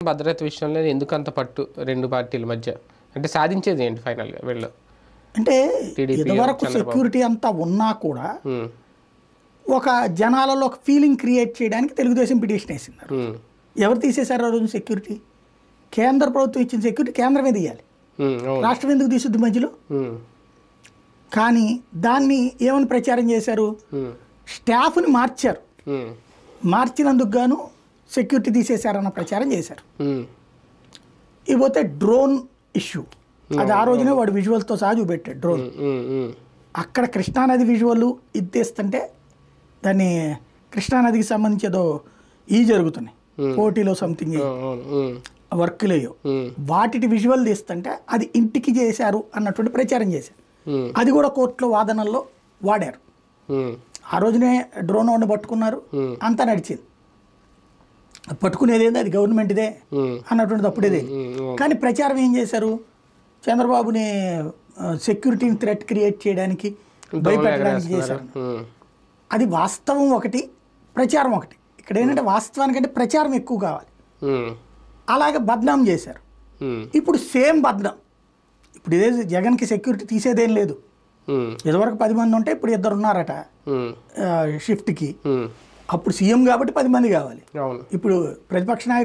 భద్రత విషయంలో ఎందుకంత పట్టు రెండు పార్టీల మధ్య? అంటే సాధించేది ఏంటి ఫైనల్‌గా వీళ్ళు? అంటే ఇదివరకు సెక్యూరిటీ అంతా ఉన్నా కూడా ఒక జనాలలో ఒక ఫీలింగ్ క్రియేట్ చేయడానికి తెలుగుదేశం పిటిషన్ వేసినారు. ఎవరు తీసేశారు ఆ రోజు సెక్యూరిటీ? కేంద్ర ప్రభుత్వం ఇచ్చిన సెక్యూరిటీ కేంద్రమే తీయాలి, రాష్ట్రం ఎందుకు తీసుద్ది మధ్యలో? కానీ దాన్ని ఏమని ప్రచారం చేశారు? స్టాఫ్ని మార్చారు, మార్చినందుకు గాను సెక్యూరిటీ తీసేశారన్న ప్రచారం చేశారు. ఇకపోతే డ్రోన్ ఇష్యూ, అది ఆ రోజునే వాడు విజువల్తో సహా చూపెట్టాడు డ్రోన్. అక్కడ కృష్ణానది విజువల్ ఇది తీస్తుంటే దాన్ని కృష్ణానదికి సంబంధించి ఏదో జరుగుతున్నాయి పోటీలో సంథింగ్ వర్క్లేయో, వాటి విజువల్ తీస్తుంటే అది ఇంటికి చేశారు అన్నటువంటి ప్రచారం చేశారు. అది కూడా కోర్టులో వాదనల్లో వాడారు. ఆ రోజునే డ్రోన్ వాడిని పట్టుకున్నారు, అంతా నడిచింది. పట్టుకునేది అది గవర్నమెంట్దే అన్నటువంటిది అప్పుడేదే. కానీ ప్రచారం ఏం చేశారు? చంద్రబాబుని సెక్యూరిటీని థ్రెట్ క్రియేట్ చేయడానికి, భయపెట్టడానికి చేశారు. అది వాస్తవం ఒకటి, ప్రచారం ఒకటి. ఇక్కడ ఏంటంటే వాస్తవానికంటే ప్రచారం ఎక్కువ కావాలి, అలాగే బద్నాం చేశారు. ఇప్పుడు సేమ్ బద్నాం. ఇప్పుడు ఇదే జగన్కి సెక్యూరిటీ తీసేదేం లేదు. ఇదివరకు 10 మంది ఉంటే ఇప్పుడు 2 ఉన్నారట షిఫ్ట్కి. అప్పుడు సీఎం కాబట్టి 10 మంది కావాలి. ఇప్పుడు ప్రతిపక్ష నాయకుడు